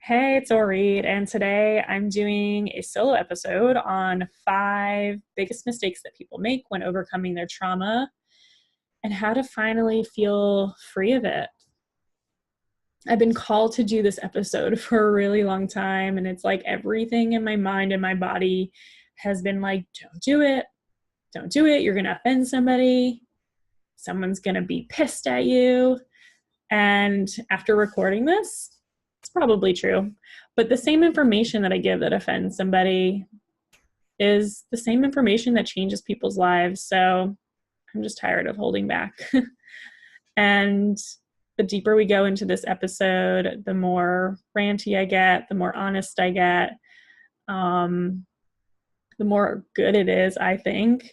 Hey, it's Orit, and today I'm doing a solo episode on 5 biggest mistakes that people make when overcoming their trauma and how to finally feel free of it. I've been called to do this episode for a really long time, and it's like everything in my mind and my body has been like, don't do it. Don't do it. You're going to offend somebody. Someone's going to be pissed at you. And after recording this, it's probably true. But the same information that I give that offends somebody is the same information that changes people's lives. So I'm just tired of holding back. And the deeper we go into this episode, the more ranty I get, the more honest I get, the more good it is, I think.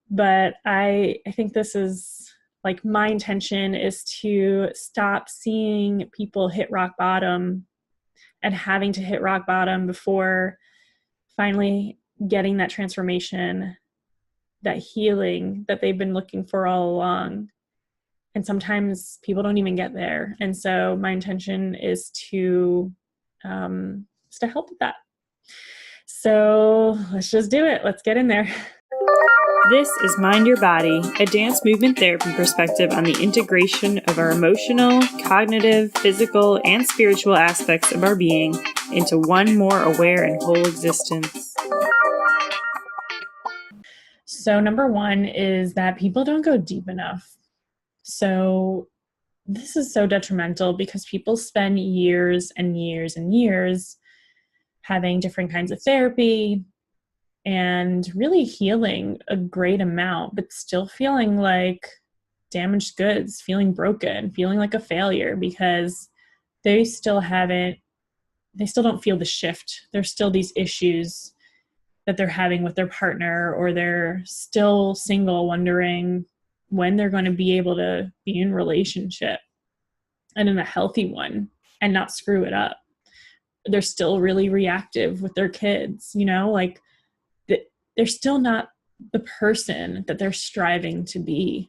But I think this is like my intention is to stop seeing people hit rock bottom and having to hit rock bottom before finally getting that transformation, that healing that they've been looking for all along. And sometimes people don't even get there. And so my intention is to help with that. So let's just do it. Let's get in there. This is Mind Your Body, a dance movement therapy perspective on the integration of our emotional, cognitive, physical, and spiritual aspects of our being into one more aware and whole existence. So number one is that people don't go deep enough. So this is so detrimental because people spend years and years and years having different kinds of therapy and really healing a great amount, but still feeling like damaged goods, feeling broken, feeling like a failure because they still don't feel the shift. There's still these issues that they're having with their partner, or they're still single, wondering when they're going to be able to be in a relationship and in a healthy one and not screw it up. They're still really reactive with their kids, like they're still not the person that they're striving to be.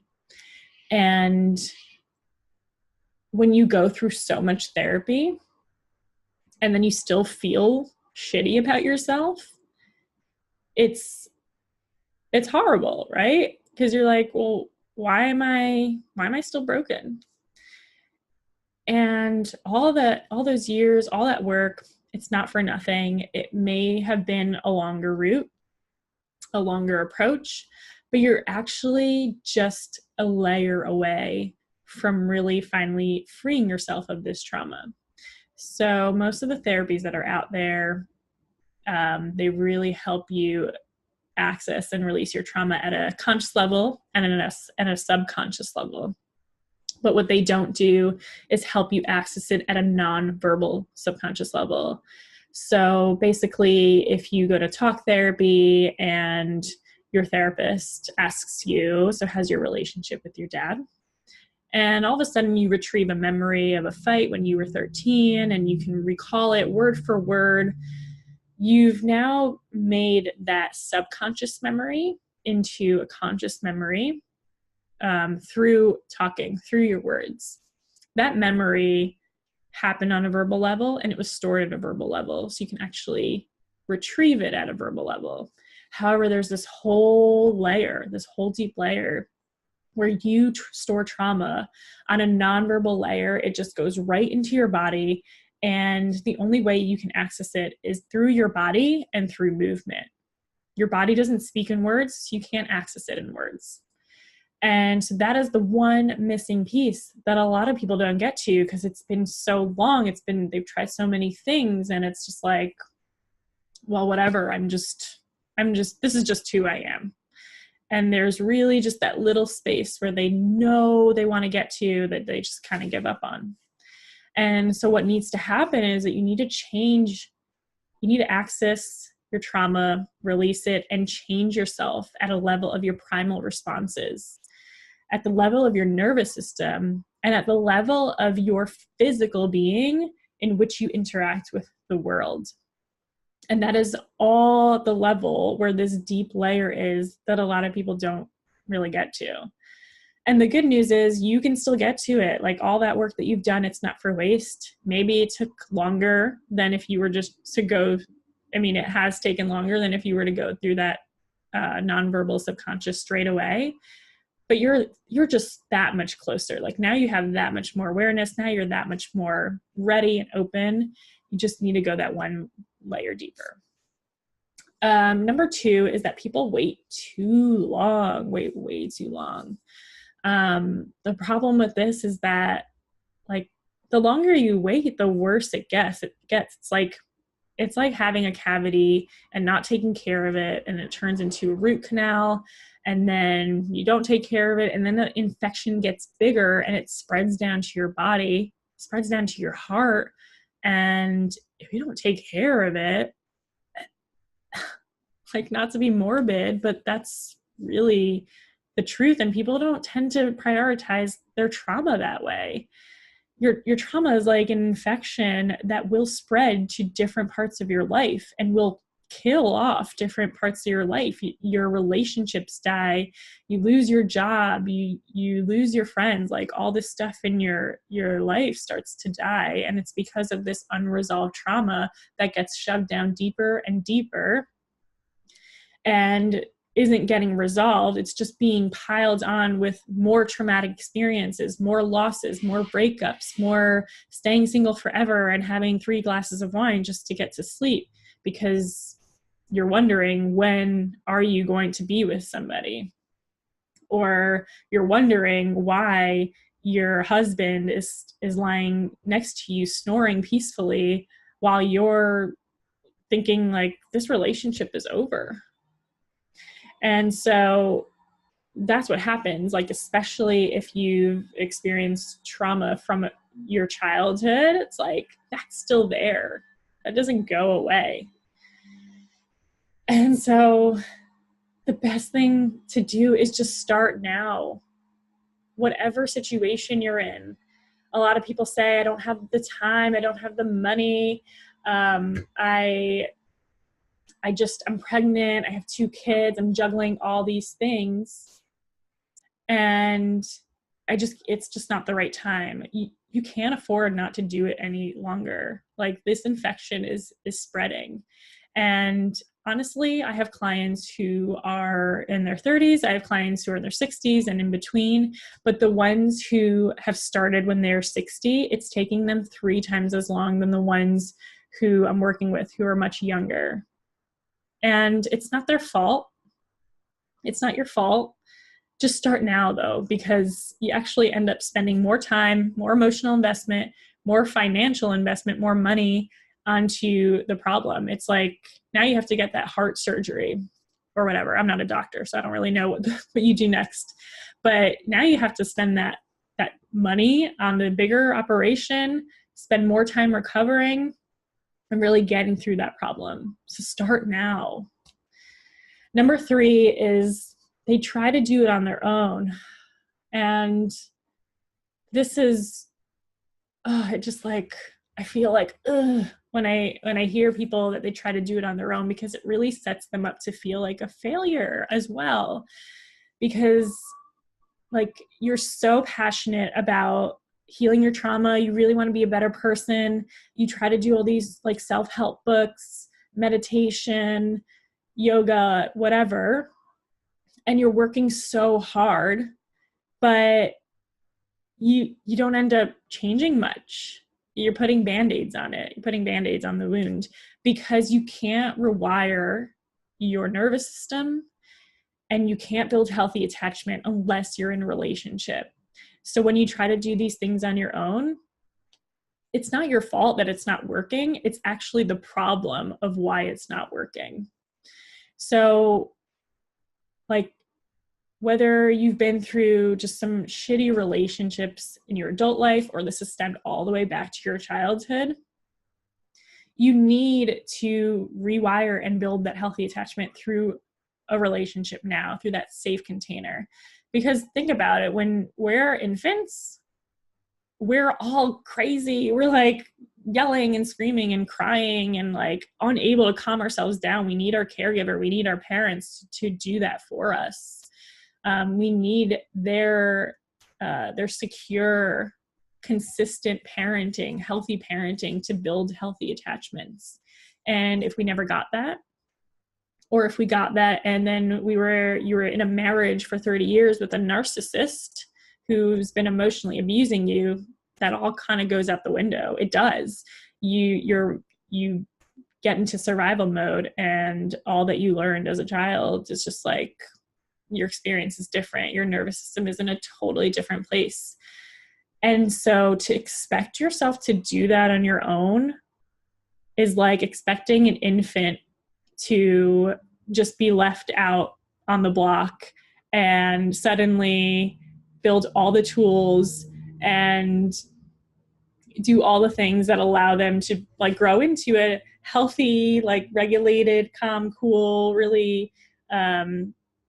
And when you go through so much therapy and then you still feel shitty about yourself, it's horrible, right? Because you're like, well, why am I still broken? And all those years, all that work, it's not for nothing. It may have been a longer route, a longer approach, but you're actually just a layer away from really finally freeing yourself of this trauma. So most of the therapies that are out there, they really help you access and release your trauma at a conscious level and at a subconscious level. But what they don't do is help you access it at a non-verbal subconscious level. So basically, if you go to talk therapy and your therapist asks you, so how's your relationship with your dad? And all of a sudden you retrieve a memory of a fight when you were 13 and you can recall it word for word. You've now made that subconscious memory into a conscious memory through talking, through your words. That memory happened on a verbal level and it was stored at a verbal level. So you can actually retrieve it at a verbal level. However, there's this whole deep layer where you store trauma on a nonverbal layer. It just goes right into your body. And the only way you can access it is through your body and through movement. Your body doesn't speak in words, so you can't access it in words. And so that is the one missing piece that a lot of people don't get to because it's been so long. They've tried so many things and it's just like, well, whatever. This is just who I am. And there's really just that little space where they know they want to get to that they just kind of give up on. And so what needs to happen is that you need to access your trauma, release it, and change yourself at a level of your primal responses, at the level of your nervous system, and at the level of your physical being in which you interact with the world. And that is all the level where this deep layer is that a lot of people don't really get to. And the good news is you can still get to it. Like all that work that you've done, it's not for waste. Maybe it took longer than if you were just to go. I mean, it has taken longer than if you were to go through that nonverbal subconscious straight away. But you're just that much closer. Like now you have that much more awareness. Now you're that much more ready and open. You just need to go that one layer deeper. Number 2 is that people wait too long, wait way too long. The problem with this is that like the longer you wait, the worse it gets. It's like having a cavity and not taking care of it, and it turns into a root canal, and then you don't take care of it, and then the infection gets bigger and it spreads down to your body, spreads down to your heart. And if you don't take care of it, like not to be morbid, but that's really the truth. And people don't tend to prioritize their trauma that way. Your trauma is like an infection that will spread to different parts of your life and will kill off different parts of your life. Your relationships die, you lose your job, you lose your friends, like all this stuff in your life starts to die. And it's because of this unresolved trauma that gets shoved down deeper and deeper and isn't getting resolved. It's just being piled on with more traumatic experiences, more losses, more breakups, more staying single forever and having 3 glasses of wine just to get to sleep, because you're wondering, when are you going to be with somebody? Or you're wondering why your husband is lying next to you snoring peacefully while you're thinking like this relationship is over. And so that's what happens, like, especially if you've experienced trauma from your childhood, it's like, that's still there. That doesn't go away. And so the best thing to do is just start now. Whatever situation you're in. A lot of people say, I don't have the time, I don't have the money, I'm pregnant, I have 2 kids, I'm juggling all these things, and it's just not the right time. You can't afford not to do it any longer. Like, this infection is spreading. And honestly, I have clients who are in their 30s, I have clients who are in their 60s and in between, but the ones who have started when they're 60, it's taking them 3 times as long than the ones who I'm working with who are much younger. And it's not their fault. It's not your fault. Just start now, though, because you actually end up spending more time, more emotional investment, more financial investment, more money onto the problem. It's like, now you have to get that heart surgery or whatever. I'm not a doctor, so I don't really know what you do next. But now you have to spend that money on the bigger operation, spend more time recovering, and really getting through that problem. So start now. Number 3 is they try to do it on their own. And this is, it just like, I feel like, when I hear people that they try to do it on their own, because it really sets them up to feel like a failure as well. Because like, you're so passionate about healing your trauma, you really want to be a better person, you try to do all these like self-help books, meditation, yoga, whatever, and you're working so hard, but you don't end up changing much. You're putting band-aids on it. You're putting band-aids on the wound, because you can't rewire your nervous system and you can't build healthy attachment unless you're in a relationship. So when you try to do these things on your own, it's not your fault that it's not working. It's actually the problem of why it's not working. So like, whether you've been through just some shitty relationships in your adult life, or this has stemmed all the way back to your childhood, you need to rewire and build that healthy attachment through a relationship now, through that safe container. Because think about it, when we're infants, we're all crazy. We're like yelling and screaming and crying and like unable to calm ourselves down. We need our caregiver. We need our parents to do that for us. We need their they're secure, consistent parenting, healthy parenting to build healthy attachments. And if we never got that, or if we got that and then you were in a marriage for 30 years with a narcissist who's been emotionally abusing you, that all kind of goes out the window. It does. You get into survival mode, and all that you learned as a child is just like, your experience is different. Your nervous system is in a totally different place. And so to expect yourself to do that on your own is like expecting an infant to just be left out on the block and suddenly build all the tools and do all the things that allow them to like grow into a healthy, like regulated, calm, cool, really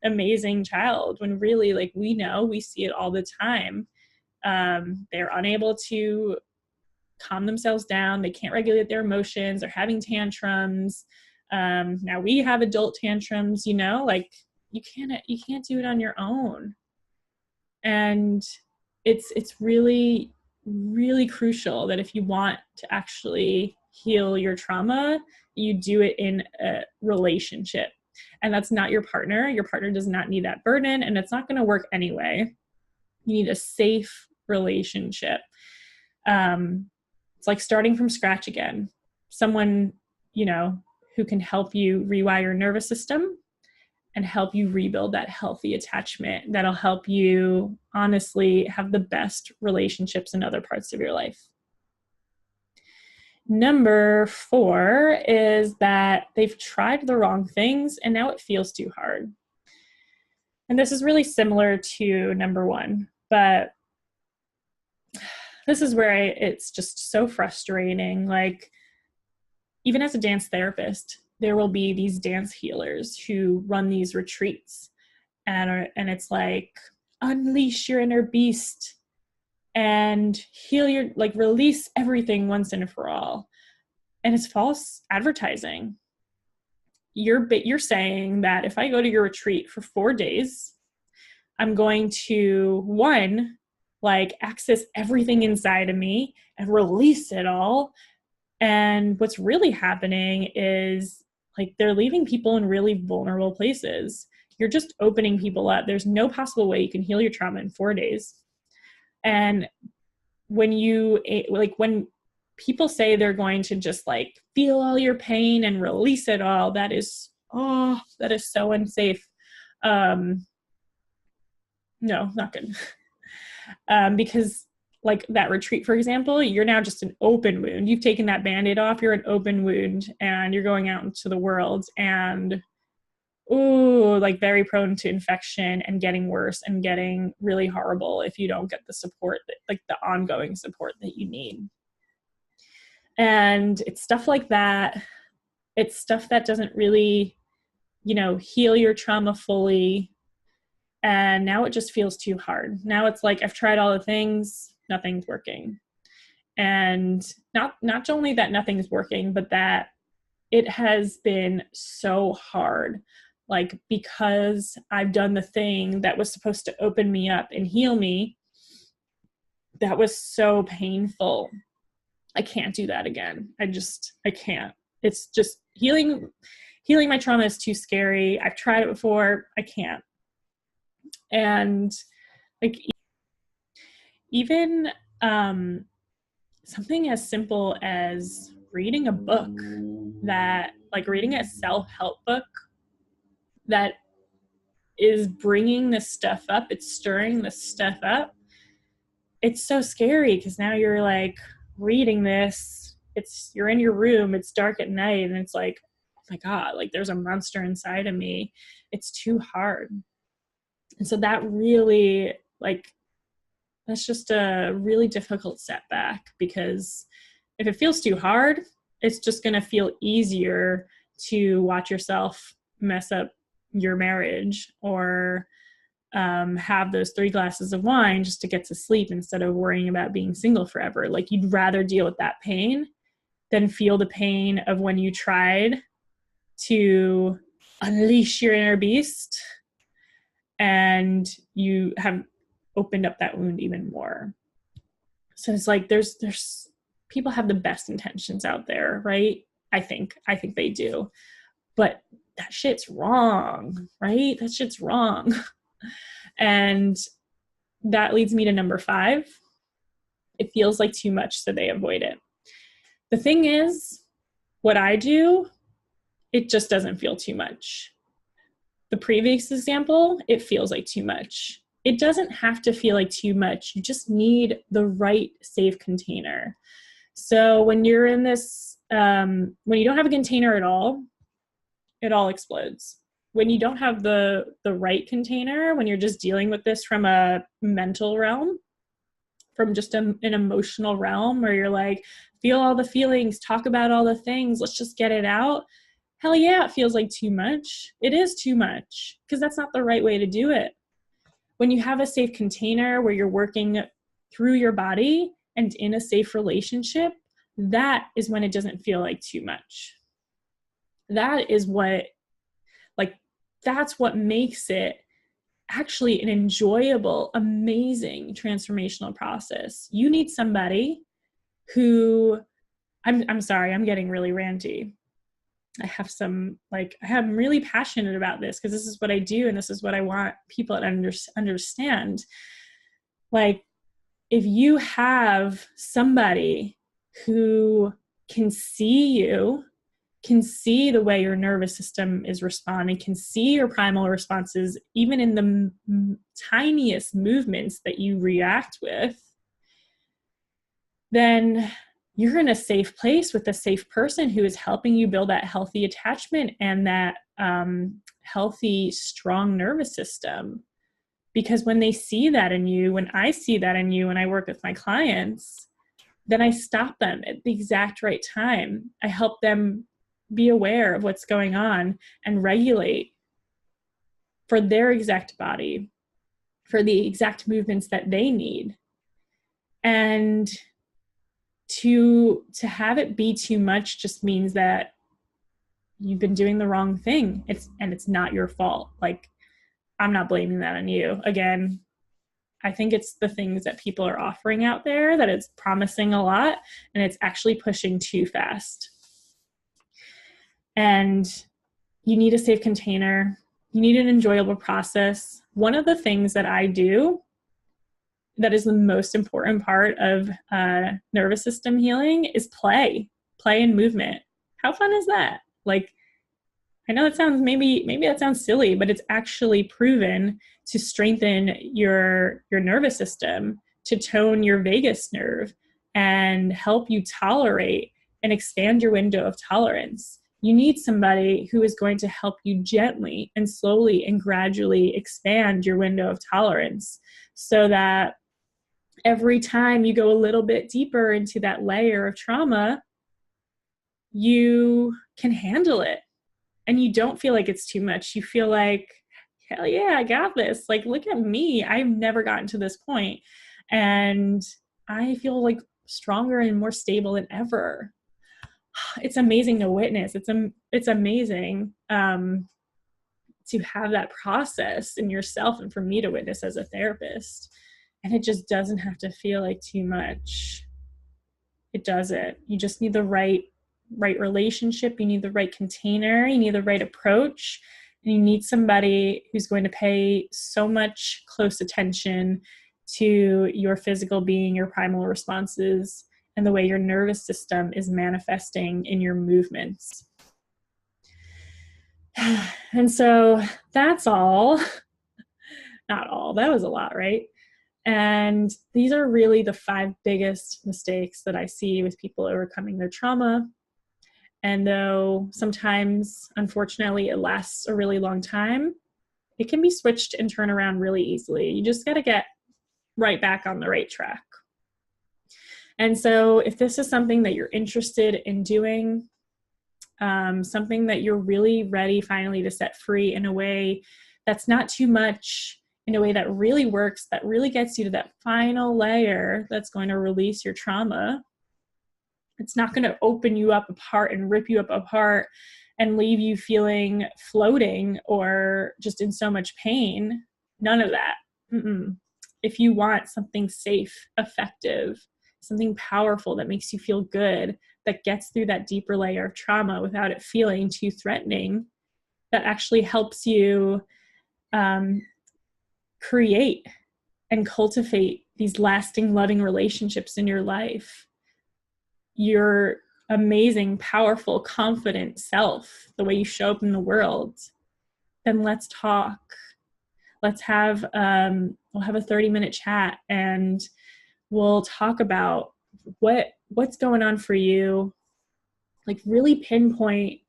amazing child, when really, like, we see it all the time. They're unable to calm themselves down. They can't regulate their emotions. They're having tantrums. Now we have adult tantrums, like you can't do it on your own. And it's really, really crucial that if you want to actually heal your trauma, you do it in a relationship. And that's not your partner. Your partner does not need that burden, and it's not going to work anyway. You need a safe relationship. It's like starting from scratch again. Someone, who can help you rewire your nervous system and help you rebuild that healthy attachment that'll help you honestly have the best relationships in other parts of your life. Number 4 is that they've tried the wrong things and now it feels too hard. And this is really similar to number 1, but this is where it's just so frustrating. Like, even as a dance therapist, there will be these dance healers who run these retreats, and it's like, unleash your inner beast and heal release everything once and for all. And it's false advertising. You're saying that if I go to your retreat for 4 days, I'm going to, 1, access everything inside of me and release it all. And what's really happening is they're leaving people in really vulnerable places. You're just opening people up. There's no possible way you can heal your trauma in 4 days. And when when people say they're going to just feel all your pain and release it all, that is so unsafe. No, not good. Because that retreat, for example, you're now just an open wound. You've taken that Band-Aid off. You're an open wound, and you're going out into the world and, very prone to infection and getting worse and getting really horrible if you don't get the support, the ongoing support that you need. And it's stuff like that. It's stuff that doesn't really, heal your trauma fully. And now it just feels too hard. Now it's I've tried all the things, nothing's working. And not only that nothing's working, but that it has been so hard. Because I've done the thing that was supposed to open me up and heal me, that was so painful. I can't do that again. I can't. It's just healing my trauma is too scary. I've tried it before. I can't. And even something as simple as reading a book that reading a self-help book that is bringing this stuff up, it's stirring this stuff up. It's so scary because now you're reading this, you're in your room, it's dark at night, and it's oh my God, there's a monster inside of me. It's too hard. And so that really, that's just a really difficult setback, because if it feels too hard, it's just going to feel easier to watch yourself mess up your marriage or have those 3 glasses of wine just to get to sleep instead of worrying about being single forever. You'd rather deal with that pain than feel the pain of when you tried to unleash your inner beast and you have opened up that wound even more. So it's like there's people have the best intentions out there, right? I think they do. But that shit's wrong, right? That shit's wrong. And that leads me to number 5. It feels like too much, so they avoid it. The thing is, what I do, it just doesn't feel too much. The previous example, it feels like too much. It doesn't have to feel like too much. You just need the right safe container. So when you're in this, when you don't have a container at all, it all explodes. When you don't have the right container, when you're just dealing with this from a mental realm, from just an emotional realm where you're like, feel all the feelings, talk about all the things, let's just get it out. Hell yeah, it feels like too much. It is too much because that's not the right way to do it. When you have a safe container where you're working through your body and in a safe relationship, that is when it doesn't feel like too much. That is what, like, that's what makes it actually an enjoyable, amazing transformational process. You need somebody who, I'm sorry, I'm getting really ranty. I'm really passionate about this because this is what I do and this is what I want people to understand. Like, if you have somebody who can see you, can see the way your nervous system is responding, can see your primal responses, even in the tiniest movements that you react with, then you're in a safe place with a safe person who is helping you build that healthy attachment and that healthy, strong nervous system. Because when they see that in you, when I see that in you, when I work with my clients, then I stop them at the exact right time. I help them be aware of what's going on and regulate for their exact body, for the exact movements that they need. And to have it be too much just means that you've been doing the wrong thing. It's not your fault. Like, I'm not blaming that on you. Again, I think it's the things that people are offering out there that it's promising a lot and it's actually pushing too fast. And you need a safe container. You need an enjoyable process. One of the things that I do that is the most important part of nervous system healing is play and movement. How fun is that? Like, I know that sounds, maybe that sounds silly, but it's actually proven to strengthen your nervous system, to tone your vagus nerve and help you tolerate and expand your window of tolerance. You need somebody who is going to help you gently and slowly and gradually expand your window of tolerance so that every time you go a little bit deeper into that layer of trauma, you can handle it and you don't feel like it's too much. You feel like, hell yeah, I got this. Like, look at me. I've never gotten to this point. And I feel like stronger and more stable than ever. It's amazing to witness. It's amazing to have that process in yourself and for me to witness as a therapist. And it just doesn't have to feel like too much. It doesn't. You just need the right relationship. You need the right container. You need the right approach. And you need somebody who's going to pay so much close attention to your physical being, your primal responses, and the way your nervous system is manifesting in your movements. And so that's all. Not all. That was a lot, right? And these are really the 5 biggest mistakes that I see with people overcoming their trauma. And though sometimes, unfortunately, it lasts a really long time, it can be switched and turned around really easily. You just got to get right back on the right track. And so if this is something that you're interested in doing, something that you're really ready finally to set free in a way that's not too much, in a way that really works, that really gets you to that final layer that's going to release your trauma. It's not going to open you up apart and rip you up apart and leave you feeling floating or just in so much pain. None of that. if you want something safe, effective, something powerful that makes you feel good, that gets through that deeper layer of trauma without it feeling too threatening, that actually helps you create and cultivate these lasting, loving relationships in your life, your amazing, powerful, confident self, the way you show up in the world, then let's talk. Let's have, we'll have a 30-minute chat and we'll talk about what's going on for you, like really pinpoint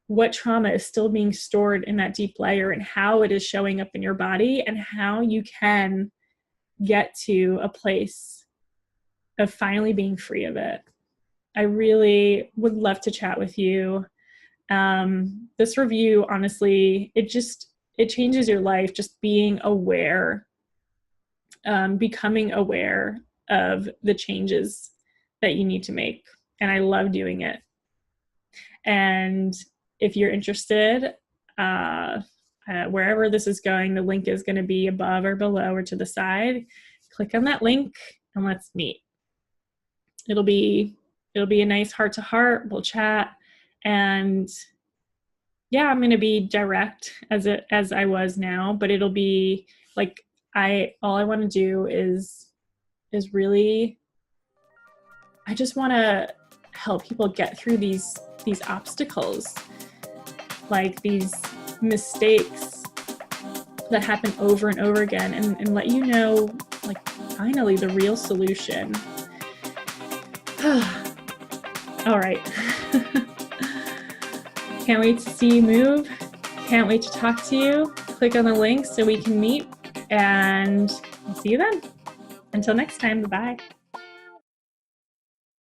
what trauma is still being stored in that deep layer and how it is showing up in your body and how you can get to a place of finally being free of it. I really would love to chat with you. This review, honestly, it changes your life, just being aware, becoming aware of the changes that you need to make. And I love doing it. And if you're interested, wherever this is going, the link is going to be above or below or to the side. Click on that link and let's meet. It'll be a nice heart to heart. We'll chat, and yeah, I'm going to be direct as I was now, but it'll be like all I want to do is really, I just want to help people get through these obstacles, like these mistakes that happen over and over again, and let you know, like, finally the real solution. All right. Can't wait to see you move. Can't wait to talk to you. Click on the link so we can meet, and I'll see you then. Until next time, bye-bye.